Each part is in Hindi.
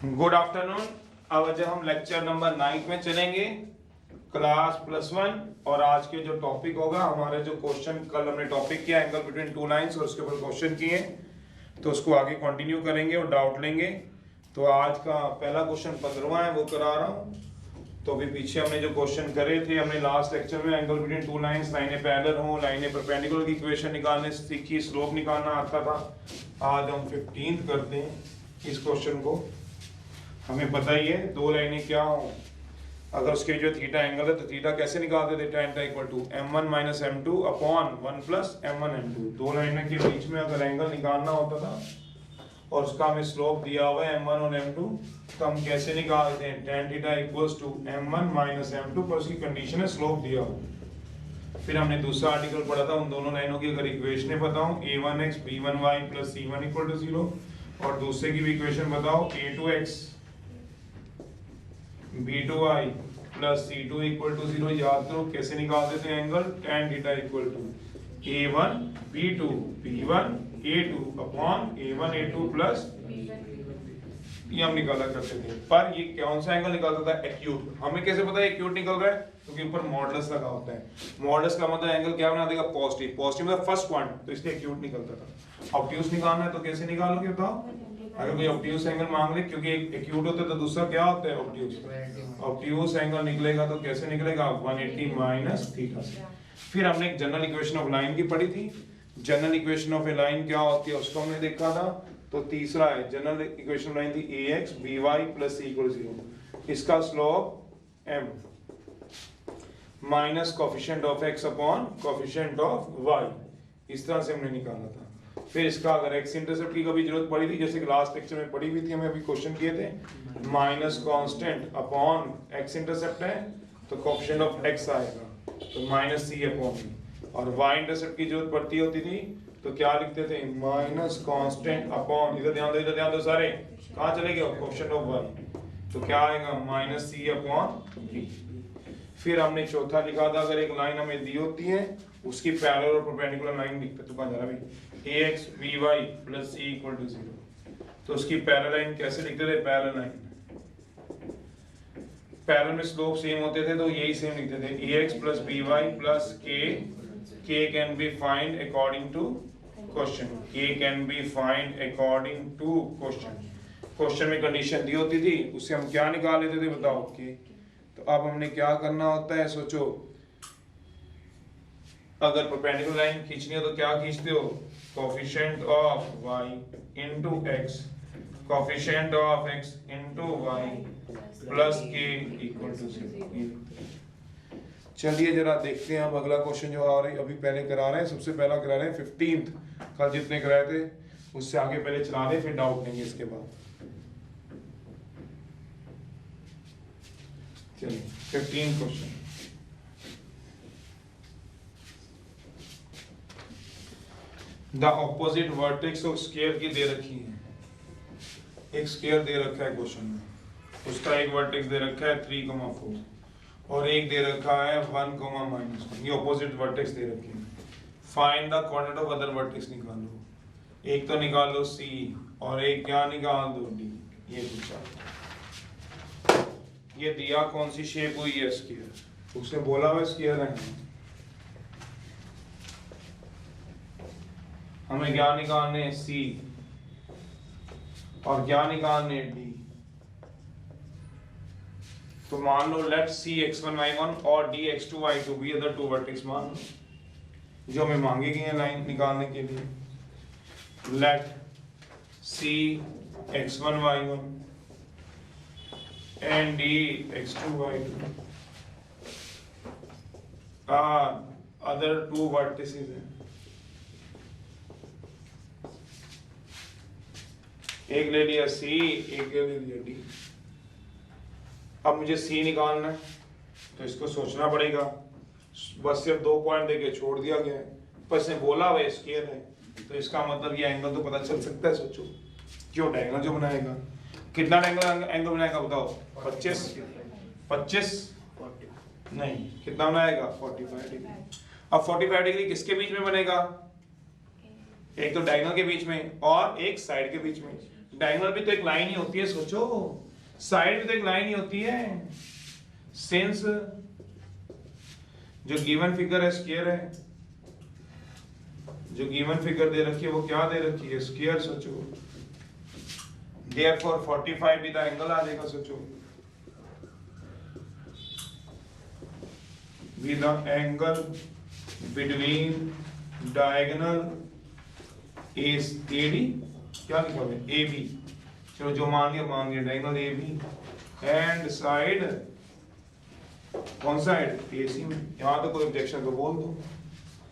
Good afternoon. अब आज हम लेक्चर नंबर 9 में चलेंगे, क्लास +1। और आज के जो टॉपिक होगा, हमारे जो क्वेश्चन कल हमने टॉपिक किया एंगल बिटवीन टू लाइंस और उसके ऊपर क्वेश्चन किए, तो उसको आगे कंटिन्यू करेंगे और डाउट लेंगे। तो आज का पहला क्वेश्चन 15वां है, वो करा रहा हूँ। तो अभी पीछे हमने जो क्वेश्चन करे थे, हमने लास्ट लेक्चर में एंगल बिटवीन टू लाइंस, लाइनें पैरेलल हो, लाइनें परपेंडिकुलर की इक्वेशन निकालने सीखी, स्लोप निकालना आता था। आज हम 15th करते हैं इस क्वेश्चन को। हमें पता ही है दो लाइनें क्या हो, अगर उसके जो थीटा एंगल है तो थीटा कैसे निकालते थे, tan θ equal to m1 minus m2 upon 1 plus m1 m2। दो लाइनों के बीच में अगर एंगल निकालना होता था और उसका हमें स्लोप दिया हुआ है m1 और m2, तो हम कैसे निकालते हैं, tan θ equals to m1 minus m2 पर उसकी कंडीशन है स्लोप दिया हुआ। फिर हमने दूसरा आर्टिकल पढ़ा था, उन दोनों लाइनों की अगर इक्वेशनें बताओ, a1x b1y plus c1 equal to 0, और दूसरे की भी इक्वेशन बताओ, a2x b2y plus c2 equal to 0। याद करो कैसे निकालते थे angle, tan θ equal to a1 b2 b1 a2 upon a1 a2 plus ये हम निकाला करते थे। पर ये कौन सा एंगल निकालता था, एक्यूट। हमें कैसे पता है एक्यूट निकल रहा है, क्योंकि ऊपर मॉडुलस लगा होता है। मॉडुलस का मतलब एंगल क्या बना देगा, पॉजिटिव। पॉजिटिव मतलब फर्स्ट क्वांट, तो इसलिए एक्यूट निकलता था। ऑब्ट्यूज निकालना है तो कैसे निकालोगे बताओ, अगर कोई ऑब्ट्यूज एंगल मांग ले, क्योंकि एक्यूट होता है तो दूसरा क्या होता है, ऑब्ट्यूज। ऑब्ट्यूज एंगल निकलेगा तो कैसे निकलेगा, 180 माइनस थीटा से। फिर हमने एक जनरल इक्वेशन ऑफ लाइन की पढ़ी थी। General equation of A line क्या होती है उसको हमने देखा था। तो तीसरा है जनरल इक्वेशन लाइन थी ax by plus c equal 0। इसका slope m minus coefficient of x upon coefficient of y, इस तरह से हमने निकाला था। फिर इसका अगर x इंटरसेप्ट की कभी जरूरत पड़ी थी, जैसे कि लास्ट लेक्चर में पढ़ी हुई थी, हमें अभी क्वेश्चन किए थे, minus constant upon x intercept है तो कोफिशिएंट ऑफ x आएगा, तो माइनस c अपॉन v। और y इंटरसेप्ट की जरूरत पड़ती होती थी तो क्या लिखते थे, माइनस कांस्टेंट अपॉन, इधर ध्यान दो सारे, कहाँ चले गए, कोफिशिएंट ऑफ y, तो क्या आएगा, माइनस c अपॉन v। फिर हमने चौथा लिखा था, अगर एक लाइन हमें दी होती है उसकी पैरेलल और परपेंडिकुलर लाइन लिखते, तो कहाँ जा रहा भाई, ax by plus c equal to 0, तो उसकी पैरेलल लाइन कैसे लिखते थे, पैरेलल लाइन, पैरेलल में स्लोप सेम होते थे तो यही सेम लिखते थे, ax plus by plus k can be find according to question, k can be find according to question. Question में कंडीशन दी होती थी, उससे हम क्या निकाल लेते थे बताओ, k। तो अब हमने क्या करना होता है, सोचो, अगर परपेंडिकुलर लाइन खींचनी हो तो क्या खींचते हो, coefficient of y into x, coefficient of x into y plus k equal to 0। चलिए जरा देखते हैं अब अगला क्वेश्चन जो आ रही है, अभी पहले करा रहे हैं, सबसे पहला करा रहे हैं 15th। कल जितने कराए थे उससे आगे पहले चला दे, फिर डाउट लेंगे इसके बाद। चलिए 15th question, the opposite vertex of square की दे रखी है, एक स्क्वायर दे रखा है क्वेश्चन में, उसका एक वर्टेक्स दे रखा है 3,4 और एक दे रखा है 1,-1, ये ऑपोजिट वर्टेक्स दे रखे हैं। Find the quadrant of other vertex निकालो, एक तो निकाल लो C और एक क्या निकाल दो D। ये पूछा, ये दिया कौन सी शेप हुई है, स्क्वायर, उसने बोला हुआ स्क्वायर है, हमें क्या निकालने C और क्या निकालने D। तो मान लो लेट C x1 y1 और D x2 y2 भी अदर टू वर्टेक्स मान लो जो हमें मांगी गई है लाइन निकालने के लिए। Let C x1 y1 and D x2 y2 are other two vertices हैं, एक ले लिया C, एक ले लिया D। अब मुझे C निकालना है तो इसको सोचना पड़ेगा, बस सिर्फ 2 पॉइंट देके छोड़ दिया गया है, पर इसने बोला हुआ स्क्वायर है तो इसका मतलब ये एंगल तो पता चल सकता है। सोचो क्यों, डायगोनल जो बनाएगा, कितना एंगल बनाएगा बताओ, 25 नहीं, कितना बनाएगा, 45 डिग्री। अब 45 डिग्री किसके बीच में बनेगा, एक तो डायगोनल के बीच में और एक साइड के बीच में, डायगोनल भी तो एक लाइन ही होती है, सोचो, साइड भी तो एक लाइन ही होती है। सिंस जो गिवन फिगर है स्क्वायर है, जो गिवन फिगर दे रखी है वो क्या दे रखी है, स्क्वायर। सोचो देयरफॉर 45 भी द एंगल आ जाएगा। सोचो with the angle between diagonal is AD, क्या लिखा है AB, चलो जो मान लिया डायगोनल AB एंड साइड, कौन साइड, AC में। यहाँ तो कोई ऑब्जेक्शन तो बोल दो,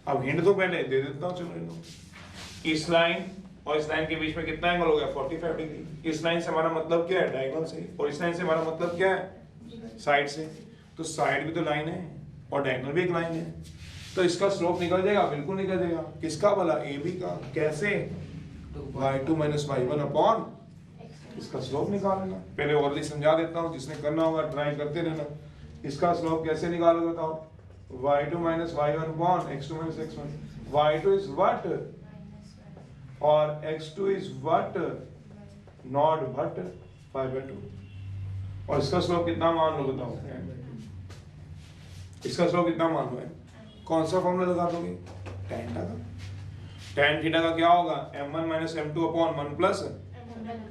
अब हिंट तो पहले दे देता हूँ। चलो इस लाइन और इस लाइन के बीच में कितना एंगल हो गया, 45 डिग्री। इस लाइन से हमारा मतलब क्या है, डायगोनल से, और इस लाइन से हमारा मतलब क्या है, साइड से। तो साइड भी तो लाइन है और डायगोनल भी एक लाइन है, तो इसका स्लोप निकल जाएगा, बिल्कुल निकल जाएगा। किसका भला, AB का। कैसे, y2 - y1 अपॉन इसका स्लोप निकालना। पहले ऑलरेडी समझा देता हूँ, जिसने करना होगा ट्राई करते रहना। इसका स्लोप कैसे निकालोगे बताओ, y2 - y1 upon x2 - x1। y2 is what और x2 is what, not what, 5/2। और इसका स्लोप कितना मान लो बताओ, इसका स्लोप कितना मान लो है, कौन सा फॉर्मूला लगा दोगे, tan थीटा का। tan थीटा का क्या होगा, m1 - m2 अपॉन 1 प्लस,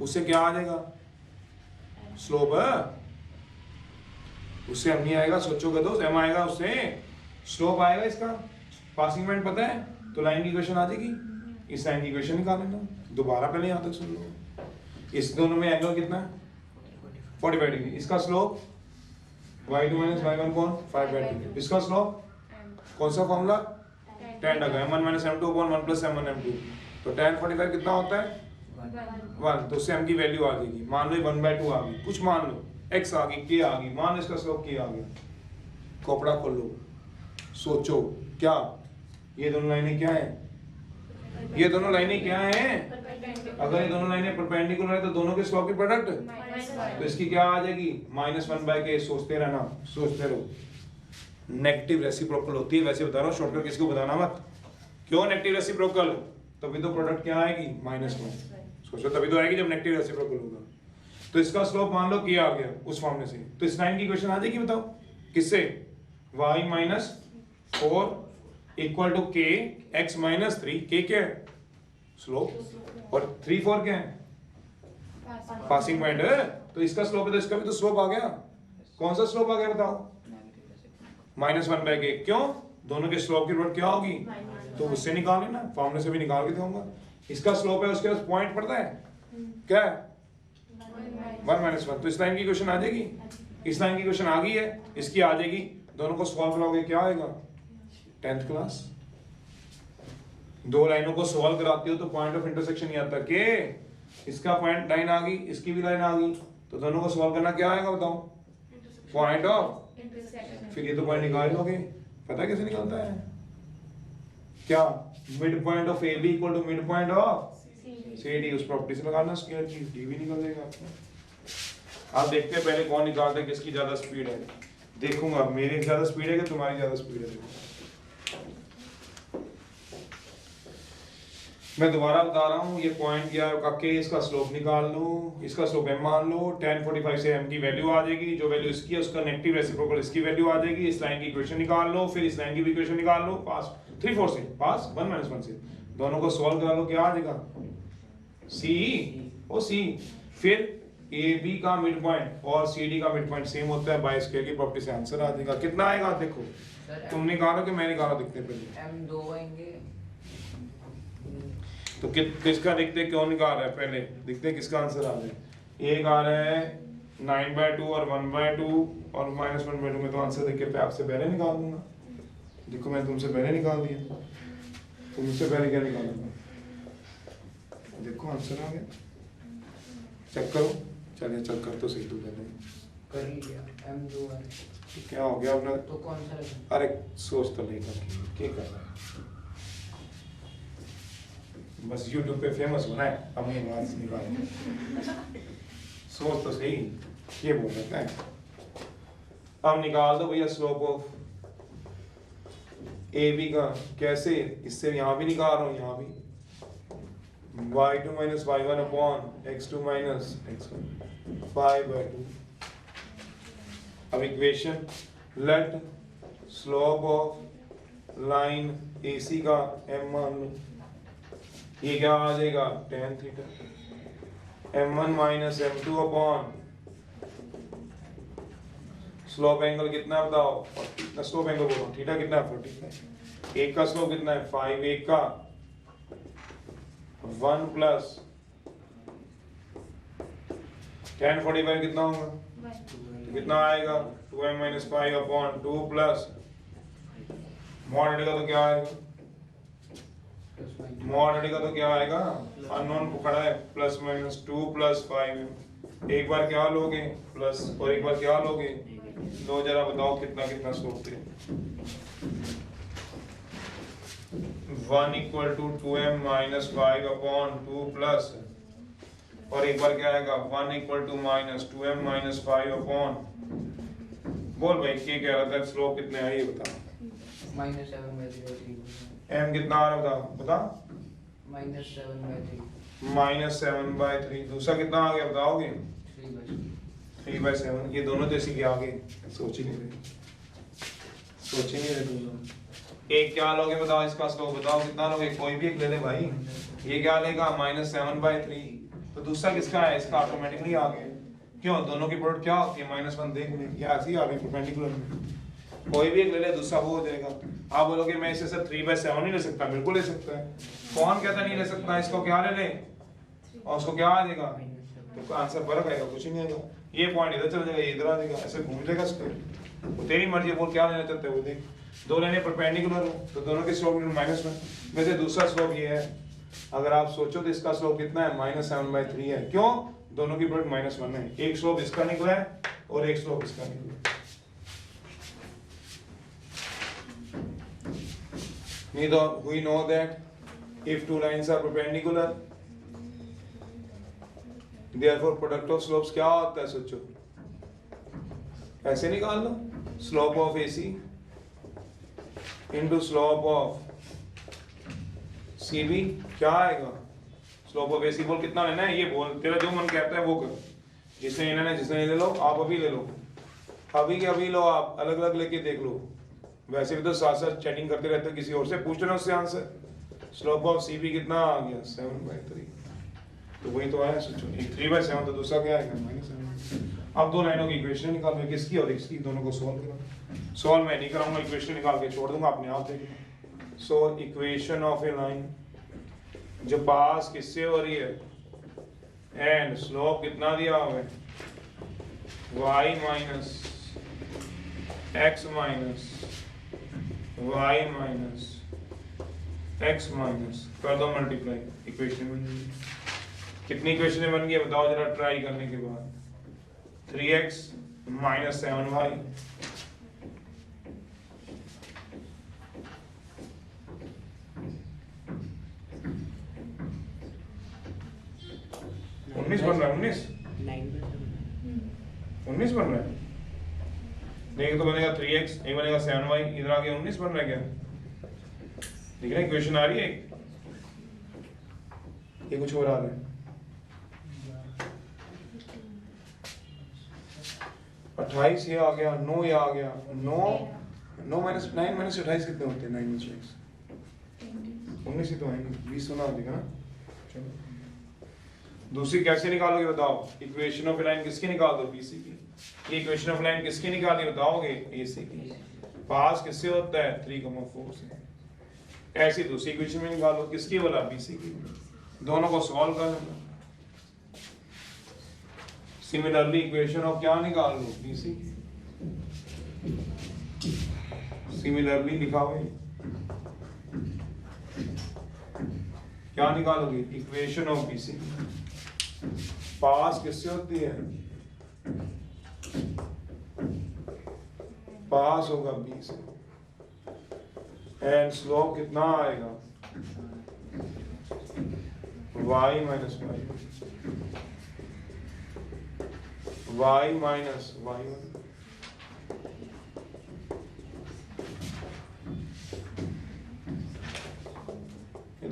उससे क्या आ जाएगा, स्लोप है, उससे m नहीं आएगा, सोचोगे दोस्त, m आएगा, उससे स्लोप आएगा इसका। पासिंग पॉइंट पता है तो लाइन की इक्वेशन आ जाएगी, इस लाइन की इक्वेशन निकाल लेना। दोबारा पहले यहाँ तक सुन लो, इस दोनों में एंगल कितना है, 45 डिग्री। इसका स्लोप y2 - y1 कौन, 5/2। इसका स्लोप कौन सा फॉर्मूला, tan लगा, m1 - m2 upon 1 plus m1 m2। तो tan 45 कितना होता है, 1। तो उससे m की वैल्यू आ जाएगी, मान लो 1/2 आ गई, कुछ मान लो x आ गई, k आ गई, मान लो इसका स्लोप k आ गया। कपड़ा खोल लो, सोचो क्या, ये दोनों लाइनें क्या है, ये दोनों लाइनें क्या हैं, अगर ये दोनों लाइनें परपेंडिकुलर है तो दोनों के स्लोप की प्रोडक्ट, तो इसकी क्या आ जाएगी, -1/k। सोचते रहना, सोचते रहो। नेगेटिव रेसिप्रोकल होती है, वैसे बता रहा हूँ, शॉर्टकट किसी को बताना मत। क्यों नेगेटिव रेसिप्रोकल, तभी तो प्रोडक्ट क्या आएगी, -1। सोचो तभी तो आएगी जब नेगेटिव रेसिप्रोकल होगा। तो इसका स्लोप मान लो k आ गया उस फॉर्मूले से, तो इस लाइन की इक्वेशन आ जाएगी, बताओ किससे, y - 4 = k x - 3। k क्या है, स्लोप, और 3 4 क्या है, पासिंग पॉइंट है। तो इसका स्लोप है तो इसका भी तो स्लोप आ गया। कौन सा स्लोप आ गया बताओ, -1/k। क्यों, दोनों के स्लोप की प्रोडक्ट क्या होगी, तो उससे निकाल लेना, फॉर्मूले से भी निकाल के दूंगा। इसका स्लोप है, उसके पास पॉइंट पड़ता है क्या है, 1 - 1। तो इस लाइन की इक्वेशन आ जाएगी, इस लाइन की इक्वेशन आ गई है, इसकी आ जाएगी। दोनों को सॉल्व करोगे क्या आएगा, 10th क्लास। दो लाइनों को सॉल्व कराते हो तो पॉइंट ऑफ इंटरसेक्शन नहीं आता के, इसका पॉइंट लाइन आ गई, इसकी भी लाइन आ गई, तो दोनों को सॉल्व करना क्या आएगा बताओ, पॉइंट ऑफ इंटरसेक्शन। फिर ये तो पॉइंट निकाल लोगे, पता कैसे निकलता है, क्या, mid point of AB = mid point of CD। उस प्रॉपर्टी से लगाना, स्क्वायर की D भी निकल जाएगा आपका। आप देखते हैं पहले कौन निकालता है, किसकी ज्यादा स्पीड है। देखूंगा मेरी ज्यादा स्पीड है कि तुम्हारी ज्यादा स्पीड है। मैं दोबारा बता रहा हूँ, ये पॉइंट क्या है के, इसका स्लोप निकाल लो, इसका स्लोप m मान लो, tan 45 से m की वैल्यू आ जाएगी, जो वैल्यू इसकी है उसका नेगेटिव रेसिप्रोकल इसकी वैल्यू आ जाएगी। इस लाइन की इक्वेशन निकाल लो, फिर इस लाइन की भी इक्वेशन निकाल लो, पास 3 4 से, पास 1 - 1 से, दोनों को सॉल्व करा लो, क्या आ जाएगा, C। फिर AB का मिड पॉइंट और CD का मिड पॉइंट सेम होता है, बाय स्क्वायर की प्रॉपर्टी से आंसर आ जाएगा। कितना आएगा देखो, तुम निकालो कि मैं निकालो, दिखते पहले M2 आएंगे, तो किसका दिखते, क्यों निकाल रहा है, पहले दिखते हैं किसका आंसर आ जाए। एक आ रहा है 9/2 और 1/2 और -1/2 में, तो आंसर देख के आपसे पहले निकाल दूंगा। देखो मैं तुमसे पहले निकाल दिया, तुमसे पहले क्या निकालूंगा, देखो आंसर आ गया, चेक करो। चलिए चेक कर तो सही, तो पहले कर लिया, M2 है, तो क्या हो गया अपना, तो कौन सा लगा? अरे सोच तो लेकर क्या कर रहा है, बस YouTube पे फेमस होना है, अपनी आवाज निकाल, सोच तो सही, ये बोल रहे हैं। अब निकाल दो भैया स्लोप ऑफ AB का, कैसे, इससे यहाँ भी निकाल रहा हूँ, यहाँ भी y2 minus y1 upon x2 minus x1 5/2। अब equation let slope of line AC का m मान लो, ये क्या आ जाएगा tan theta, m1 minus m2 upon slope angle कितना है बताओ, स्लोप एंगल बोलो थीटा कितना है 45, एक का स्लोप कितना है 5, एक का 1 प्लस tan 45 कितना होगा, तो कितना आएगा 2m minus 5 upon 2 plus mod हटेगा तो क्या आएगा, मॉड हटेगा तो क्या आएगा, अननोन पकड़ा है प्लस माइनस 2 प्लस 5, एक बार क्या लोगे प्लस और एक बार क्या लोगे, लो जरा बताओ कितना कितना स्लोप थे, 1 equal to 2m minus 5 upon 2 plus और एक बार क्या आएगा 1 equal to minus 2m minus 5 upon, बोल भाई क्या कह रहा था, स्लोप कितने है ये बता, -7/3 m कितना आ रहा बता, -7/3 -7/3, दूसरा कितना आ गया बताओगे 3/7, ये दोनों जैसी क्या आगे सोच ही नहीं रहे तुम लोग, एक क्या लोगे बताओ, इसका स्लोप बताओ कितना लोगे, कोई भी एक ले ले भाई, ये क्या लेगा -7/3, तो दूसरा किसका है, इसका ऑटोमेटिकली आ गया, क्यों दोनों की प्रोडक्ट क्या होती है -1, देख ले ये ऐसी आ गई परपेंडिकुलर में, कोई भी एक ले ले दूसरा वो हो जाएगा, आप बोलोगे मैं इसे सर 3/7 नहीं ले सकता, बिल्कुल ले सकता है, कौन कहता नहीं ले सकता, इसको क्या ले ले और उसको क्या आ जाएगा, तो आंसर फर्क आएगा, कुछ नहीं आएगा, ये पॉइंट इधर चल जाएगा, ये इधर आ जाएगा, ऐसे घूम जाएगा स्क्वायर, वो तेरी मर्जी, बोल क्या लेना चाहते हो, वो देख दो लेने परपेंडिकुलर हो तो दोनों के स्लोप -1, वैसे दूसरा स्लोप ये है, अगर आप सोचो तो इसका स्लोप कितना है -7/3 है, क्यों दोनों की प्रोडक्ट -1 है, एक स्लोप इसका निकला है और एक स्लोप इसका निकला है, neither we know that if two lines are perpendicular therefore product of slopes क्या होता है, सोचो ऐसे निकाल लो, slope of AC into slope of CB क्या आएगा, slope of AC बोल कितना लेना है, ये बोल तेरा जो मन कहता है वो कर, जिसने लेना है जिसने ले लो, आप अभी ले लो, अभी के अभी लो, आप अलग अलग लेके देख लो, वैसे भी तो साथ साथ चैटिंग करते रहते हो, किसी और से पूछ रहे उससे आंसर, स्लोप ऑफ CB कितना आ गया 7/3, तो वही तो आया, सोचो एक 3/7 तो दूसरा क्या आएगा -7, अब दो लाइनों की इक्वेशन निकालो, किसकी और इसकी, दोनों को सॉल्व करो, सॉल्व मैं नहीं कराऊंगा, इक्वेशन निकाल के छोड़ दूंगा, अपने आप देखना, so equation of A line जो पास किससे हो रही है एंड स्लोप कितना दिया हुआ है y minus x minus y minus x minus कर दो मल्टीप्लाई, इक्वेशन बन गई, कितनी इक्वेशन बन गई बताओ जरा ट्राई करने के बाद, 3x माइनस 7y उन्नीस बन रहा है, 19 बन रहा है, नहीं तो बनेगा 3x, नहीं बनेगा 7y, इधर आगे 19 बन रहा है क्या, ठीक है इक्वेशन आ रही है, ये कुछ और आ रहा है, 28 ये आ गया, 9 ये आ गया, 9 माइनस 9 माइनस 28 कितने होते हैं, 9 माइनस 19 ही तो आएंगे, 20 होना आ जाएगा ना, चलो दूसरी कैसे निकालोगे बताओ, इक्वेशन ऑफ लाइन किसकी निकाल दो, BC की, ये इक्वेशन ऑफ लाइन किसकी निकाली बताओगे, AC की, पास किससे होता है 3,4 से, ऐसी दूसरी इक्वेशन में निकालो, किसकी बोला BC की, दोनों को सॉल्व कर लेना, सिमिलरली इक्वेशन ऑफ क्या निकाल लो BC की, सिमिलरली लिखा हुआ है, क्या निकालोगे इक्वेशन ऑफ BC, पास किससे होती है, पास होगा B से, एंड स्लोप कितना आएगा y minus y minus y1,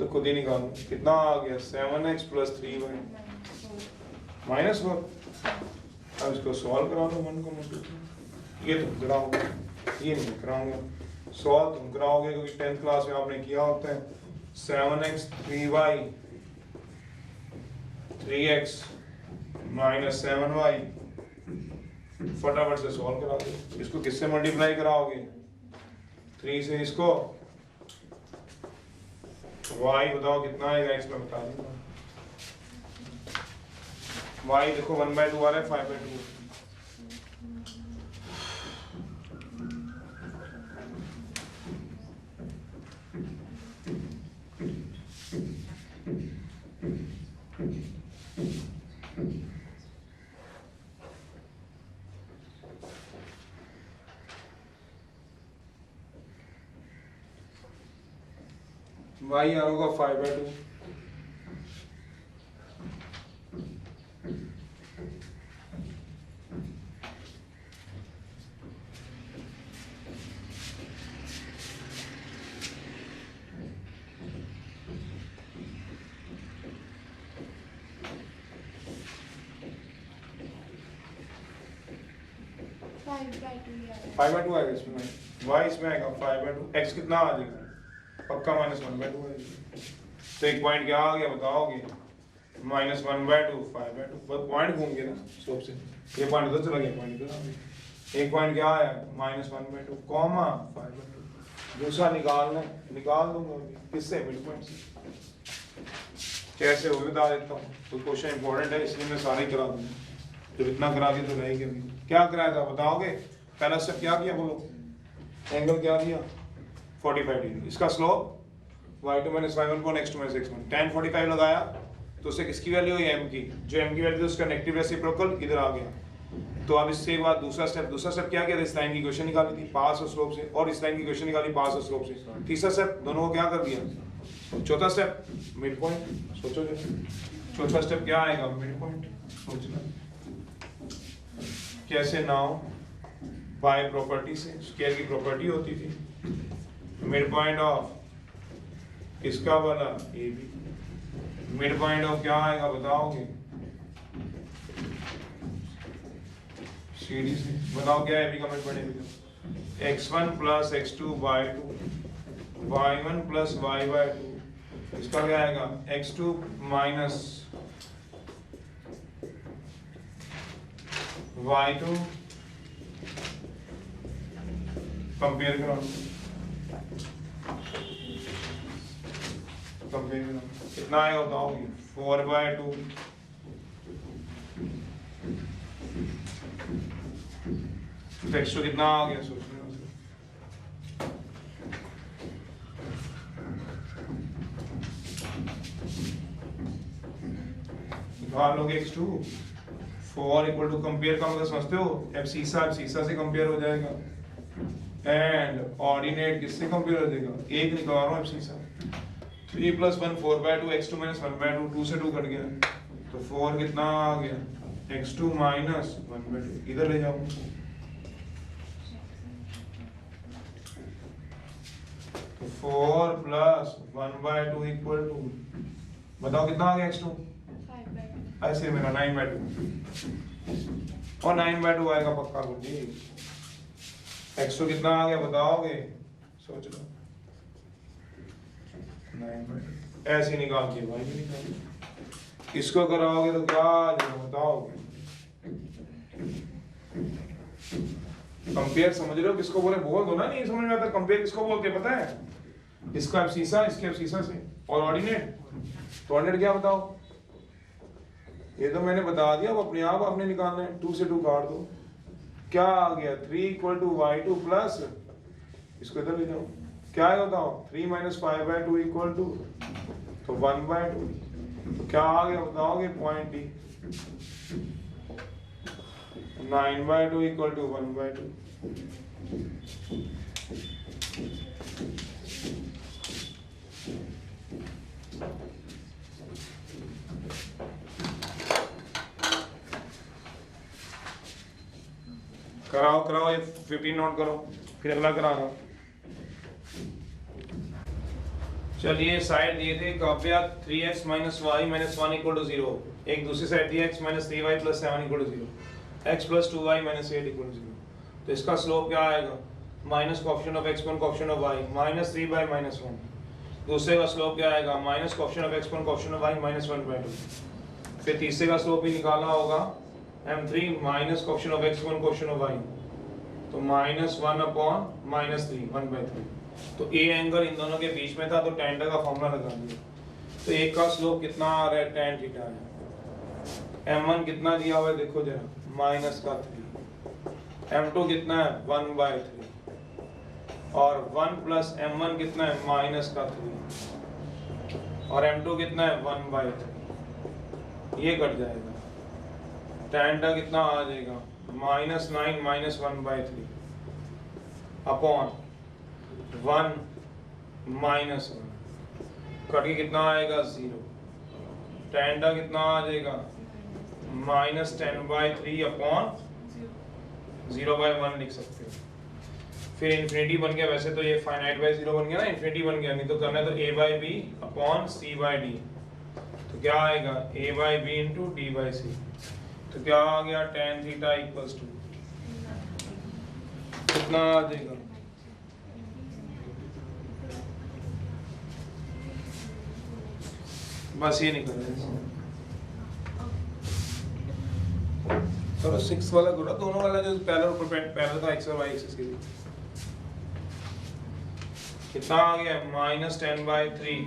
तो खुद ही निकालो कितना आ गया 7x प्लस 3y -4। अब इसको सॉल्व करा लो 1 को मल्टीप्लाई। ये तुम कराओगे, ये नहीं कराऊंगा। सॉल्व तुम कराओगे क्योंकि 10th क्लास में आपने किया होता है। 7x 3y 3x minus 7y, फटाफट से सॉल्व करा दो। इसको किससे मल्टीप्लाई कराओगे 3 से, इसको y बताओ कितना आएगा, इसमें बता दूंगा। y देखो 1/2 आ रहा है 5/2। y आ होगा 5/2। फाइव बाई टू आएगा इसमें, y इसमें आएगा 5/2। x कितना आ जाएगा पक्का -1/2 आएगा। तो एक पॉइंट क्या आ गया बताओगे -1/2 5/2। बस पॉइंट घूम गया ना सोच से, ये पॉइंट तो चला गया, पॉइंट इधर आ गया। एक पॉइंट क्या आया -1/2 कॉमा 5/2। दूसरा निकालना है, निकाल दूंगा किससे, मिड पॉइंट से। कैसे वो बता देता हूँ, तो क्वेश्चन इंपॉर्टेंट है इसलिए मैं सारे ही करा दूंगा। जब इतना करा के तो रहेगी अभी। क्या कराया था बताओगे, पहला स्टेप क्या किया बोलो, एंगल क्या किया 45 डिग्री। इसका स्लोप y2 - y1 को x2 - x1 tan 45 लगाया तो उससे किसकी वैल्यू हुई m की, जो m की वैल्यू थी उसका नेगेटिव रेसिप्रोकल इधर आ गया। तो अब इससे बाद दूसरा स्टेप क्या किया था, इस लाइन की इक्वेशन निकाली थी पास और स्लोप से, और इस लाइन की इक्वेशन निकाली पास और स्लोप से। तीसरा स्टेप दोनों को क्या कर दिया। चौथा स्टेप मिड पॉइंट, सोचो चौथा स्टेप क्या आएगा, मिड पॉइंट सोचना कैसे। नाउ बाय प्रॉपर्टी से, स्क्वायर की प्रॉपर्टी होती थी, मिड पॉइंट ऑफ इसका वाला A B, mid point of क्या आएगा बताओगे सी डी से। बताओ क्या है बी का mid point, x1 plus x2 by 2 y1 plus y by 2। इसका क्या आएगा x2 माइनस y2 कंपेयर करो, कितना आएगा बताओगे 4/2। तो कितना आ गया सोचने में, निकाल लोगे x2 4 इक्वल टू कंपेयर का मतलब समझते हो, अब सीसा से कंपेयर हो जाएगा एंड ऑर्डिनेट किससे कंपेयर हो जाएगा, एक निकाल रहा हूं अब सीसा। 3 + 1 4/2 x2 - 1/2 2 से 2 कट गया तो 4 कितना आ गया x2 - 1/2। इधर ले जाओ तो 4 + 1/2 इक्वल टू, बताओ कितना आ गया x2, ऐसे मेरा 9/2 और 9/2 आएगा पक्का कुछ जी। x2 कितना आ गया बताओगे, सोच लो 9/2 ऐसे निकाल के y भी निकाल। इसको कराओगे तो क्या आ जाएगा बताओगे, कंपेयर समझ रहे हो किसको बोले, बोल दो ना, नहीं समझ में आता कंपेयर किसको बोलते हैं पता है, इसका एब्सीसा इसके एब्सीसा से, और ऑर्डिनेट तो ऑर्डिनेट क्या बताओ, ये तो मैंने बता दिया, वो अपने आप आपने निकालना है। 2 से 2 काट दो, क्या आ गया 3 = y2 प्लस, इसको इधर ले जाओ, क्या है बताओ 3 - 5/2 इक्वल टू तो 1/2। तो क्या आ गया बताओगे पॉइंट डी, 9/2 इक्वल टू 1/2। कराओ ये 15 नोट करो, फिर अगला करा रहा हूं। चलिए साइड दिए थे Kavya 3x minus y minus 1 equal to 0, एक दूसरी साइड दिया x minus 3y plus 7 equal to 0, x plus 2y minus 8 equal to 0। तो इसका स्लोप क्या आएगा, minus coefficient of x1 coefficient of y minus 3 by minus 1। दूसरे का स्लोप क्या आएगा, minus coefficient of x1 coefficient of y minus 1 by 2। फिर तीसरे का स्लोप भी निकालना होगा, m3 minus coefficient of x1 coefficient of y, तो माइनस 1 अपॉन माइनस 3 1 by 3। तो ए एंगल इन दोनों के बीच में था तो tan का फॉर्मूला लगा दिया। तो एक का स्लोप कितना आ रहा है, tan थीटा है। m1 कितना दिया हुआ है देखो जरा, माइनस का 3। m2 कितना है 1 by 3 और 1 प्लस m1 कितना है माइनस का 3 और m2 कितना है 1 by 3। ये कट जाएगा, tan का कितना आ जाएगा minus 9 minus 1 by 3 upon 1 minus 1 cut के कितना आएगा 0। tan का कितना आ जाएगा माइनस 10 by 3 अपॉन 0 by 1 लिख सकते हो। फिर इन्फिनिटी बन गया, वैसे तो ये फाइनाइट बाय 0 बन गया ना, इन्फिनिटी बन गया, नहीं तो करना है तो a by b upon c by d। तो क्या आएगा a by b into d by c। तो क्या आ गया tan थीटा इक्वल्स टू कितना आ जाएगा, बस ये निकल रहा है। चलो 6 वाला गुड़ा, दोनों वाला जो पैरेलल था x और y एक्सिस के बीच कितना आ गया माइनस 10 by 3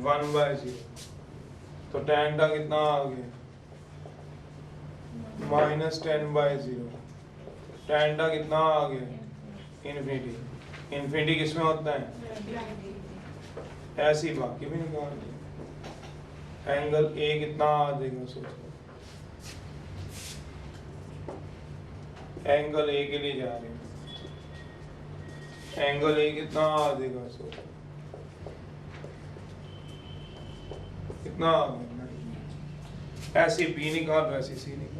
1 by 0। तो tan का कितना आ गया माइनस 10 by 0। tan का कितना आ गया इन्फिनिटी। इन्फिनिटी किसमें होता है, ऐसी बाकी भी निकाल दी। एंगल ए कितना आ जाएगा सोचो, एंगल ए के लिए जा रहे हैं, एंगल ए कितना आ जाएगा सोचो, कितना आ गया। ऐसी बी निकाल, ऐसी सी निकाल।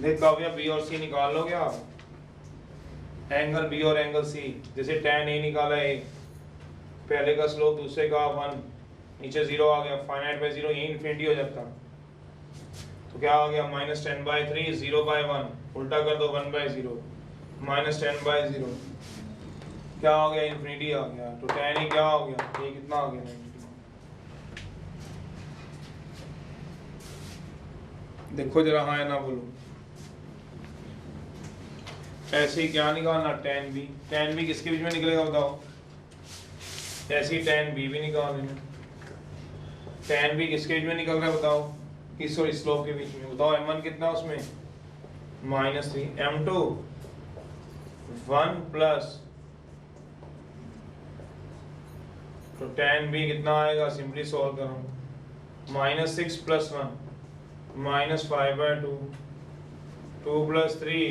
देखा भैया बी और सी निकाल लोगे आप, एंगल बी और एंगल सी। जैसे tan ए निकाला ए, पहले का स्लोप दूसरे का 1, नीचे 0 आ गया, फाइनाइट बाय 0 ये इन्फिनिटी हो जाता। तो क्या आ गया माइनस 10 by 3 0 by 1, उल्टा कर दो 1 by 0 माइनस 10 by 0 क्या आ गया इन्फिनिटी आ गया। तो tan ए क्या हो गया, ये कितना आ गया 90। देखो जरा हाँ या ना बोलो। ऐसे ही क्या निकालना tan b, tan b किसके बीच में निकलेगा बताओ, ऐसे ही tan b भी निकाल लेना। tan b किसके बीच में निकल रहा है बताओ, इस और स्लोप के बीच में। बताओ m1 कितना उसमें माइनस 3, m2 1 प्लस, तो tan b कितना आएगा, सिंपली सॉल्व करो, minus 6 plus 1 minus 5 by 2 2 plus 3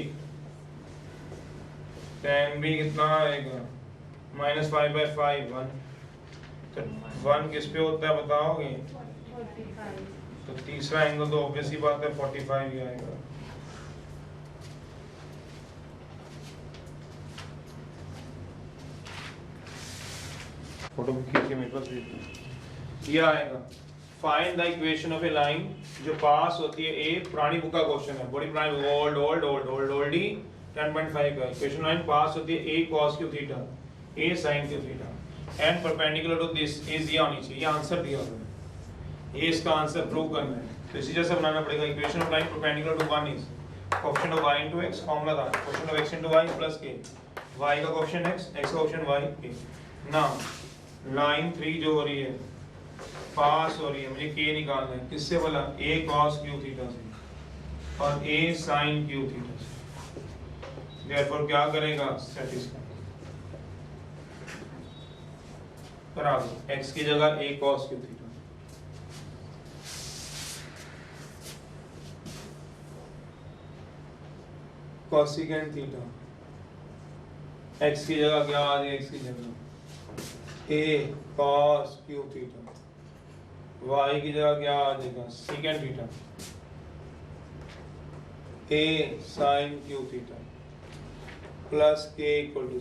tan b कितना आएगा माइनस 5 by 5 1। तो 1 किस पे होता है बताओगे, तो तीसरा एंगल तो ऑब्वियस ही बात है 45 ही आएगा। फोटो खींच के मेरे पास भेज, ये आएगा find the equation of A line जो पास होती है ए, पुरानी बुक का क्वेश्चन है, बड़ी पुरानी, old old old old oldie 10.5 का इक्वेशन लाइन पास होती है a cos क्यू थीटा a sin क्यू theta and perpendicular to this is ये आनी चाहिए। ये आंसर दिया हुआ है, ये इसका आंसर प्रूव करना है। तो इसी जैसे बनाना पड़ेगा, equation of line perpendicular to 1 is coefficient of y into x, formula था coefficient of x into y plus k, y का कोएफिशिएंट x, x का coefficient y k। Now line 3 जो हो रही है पास हो रही है, मुझे k निकालना है, किससे बोला a cos क्यू थीटा से और a sin क्यू थीटा से। Therefore क्या करेगा, सेटिस्फाई करा दो, x की जगह a cos क्यू थीटा, कोसेकेंट थीटा, x की जगह क्या आ गया, x की जगह ए cos क्यूब थीटा, y की जगह क्या आ जाएगा second theta, a sine cube theta plus के इक्वल टू।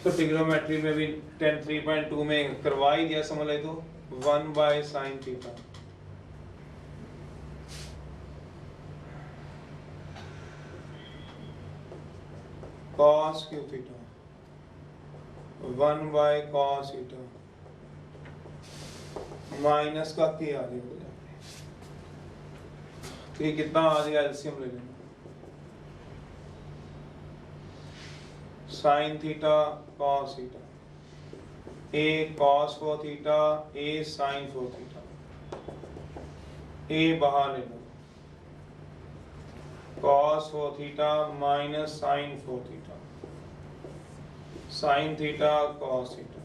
तो ट्रिग्नोमेट्री में भी 10 3.2 में करवा ही दिया, समझ ले तो 1 by sine theta cos cube theta 1 by cos theta minus का के आ जाएगा। तो ये कितना आ जाएगा, एलसीएम ले लेना, sine theta cos theta, a cos 4 theta a sine 4 theta, a बाहर ले लो, cos 4 theta minus sine 4 theta, sine theta cos theta,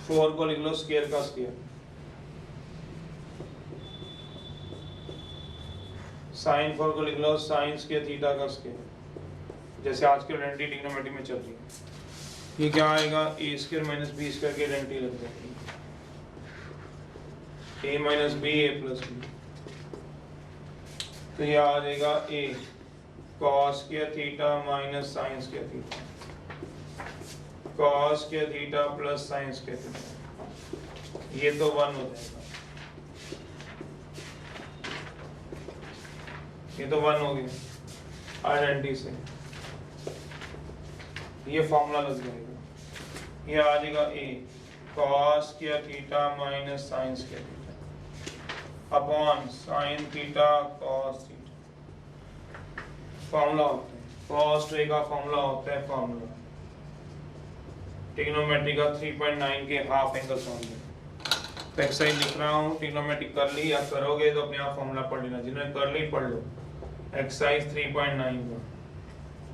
4 को लिख लो स्क्वायर का स्क्वायर, साइन 4 को लिख लो साइन स्क्वायर थीटा का स्क्वायर, जैसे आज के आइडेंटिटी ट्रिग्नोमेट्री में चल रही है। ये क्या आएगा, a square minus b square की आइडेंटिटी लग जाएगी, a minus b a plus b. तो ये आ जाएगा a cos square theta minus sine square theta, cos square theta plus sine square theta, ये तो 1 हो जाएगा, ये तो 1 हो गया आइडेंटिटी से, ये फॉर्मूला लग जाएगा। ये आ जाएगा a cos square theta minus sine square theta upon sine theta cos theta. Formula होता है कॉस टू ए का फॉर्मूला होता है फॉर्मूला ट्रिग्नोमेट्री का 3.9 के हाफ एंगल फॉर्मूला। तो एक्सरसाइज लिख रहा हूँ, ट्रिग्नोमेट्री कर ली या करोगे तो अपने आप फॉर्मूला पढ़ लेना, जिन्होंने कर ली पढ़ लो। एक्सरसाइज 3.9 का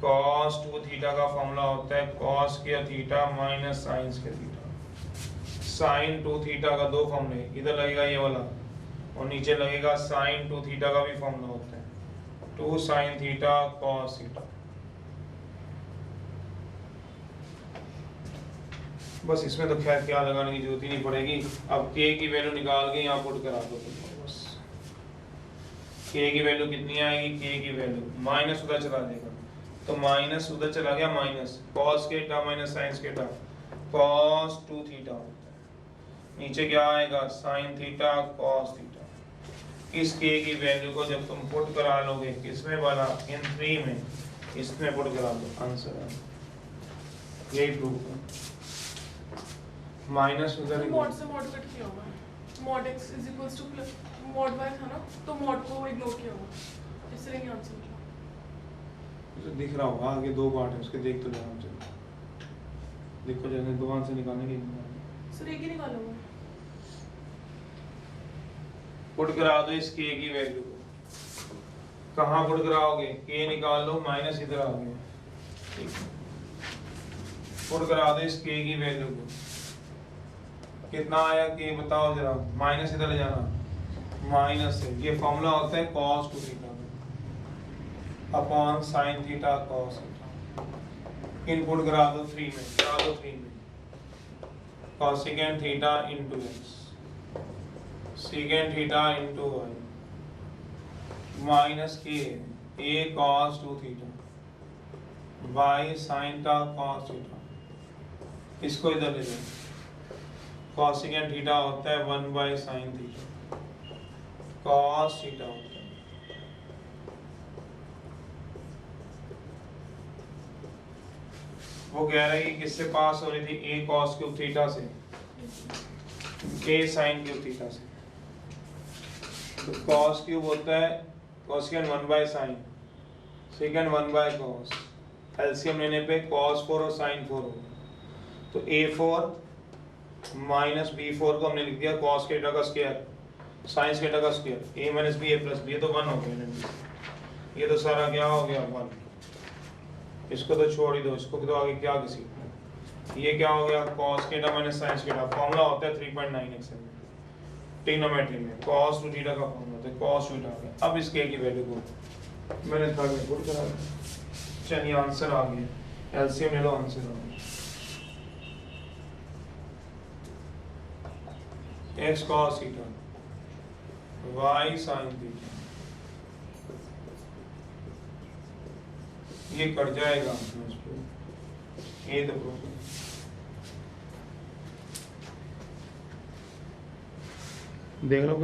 cos 2 थीटा का फॉर्मूला होता है cos square theta minus sine square theta. Sine 2 theta का दो फॉर्मूले, इधर लगेगा ये वाला और नीचे लगेगा साइन 2 थीटा का भी फॉर्मूला होता है 2 साइन थीटा cos थीटा। बस इसमें तो खैर क्या लगाने की जरूरत ही नहीं पड़ेगी। अब k की वैल्यू निकाल के यहाँ पुट करा दो बस। k की वैल्यू कितनी आएगी, k की वैल्यू माइनस उधर चला जाएगा तो माइनस उधर चला गया minus cos theta minus sin theta cos 2 theta होता है। नीचे क्या आएगा sin थीटा cos थीटा। इस k की वैल्यू को जब तुम पुट करा लोगे किसमें वाला इन 3 में, इसमें पुट करा दो आंसर है। यही प्रूफ है। माइनस उधर मॉड से मॉड कट किया हुआ है, mod x is equals two plus mod y था ना, तो मॉड को इग्नोर किया हुआ, इस तरह की आंसर निकला। तो दिख रहा होगा आगे 2 पार्ट है उसके, देख तो लेना चाहिए। देखो जैसे 2 आंसर निकालने के सर एक ही निकाला हुआ है। पुट करा दो इस k की वैल्यू को। कहाँ पुट कराओगे, k निकाल लो माइनस इधर आ गया, ठीक है। पुट करा दो इस k की वैल्यू को, कितना आया k बताओ जरा, माइनस इधर ले जाना, माइनस है। ये फॉर्मूला होता है cos 2 theta upon sin theta cos theta. Input करा दो 3 में, करा दो 3 में cosecant theta into x secant theta into y minus k a cos 2 theta y sin theta cos theta. इसको इधर ले जाओ, cosecant थीटा होता है 1 by sin theta cos theta होता है। वो कह रहे हैं कि किससे पास हो रही थी, a cos क्यूब थीटा से, a sin क्यूब थीटा से। तो cos क्यूब होता है cosecant 1 by sin, secant 1 by cos। LCM लेने पे cos 4 और sin 4 होगा। तो a4 माइनस b4 को हमने लिख दिया cos थीटा का स्क्वायर sin थीटा का square, a minus b a plus b, ये तो 1 हो गया। ये तो सारा क्या हो गया 1। इसको तो छोड़ ही दो, इसको तो आगे क्या किसी। ये क्या हो गया cos theta minus sin theta. Formula होता है 3.9 एक्सेल में ट्रिग्नोमेट्री में cos 2 थीटा का फॉर्मूला होता है cos थीटा का। अब इस k की वैल्यू को मैंने थर्ड में पुट करा दिया। चलिए आंसर आ गया, एलसीएम ले लो, आंसर आ गया। x cos theta y sin theta, ये कट जाएगा ये देखो, देख लो।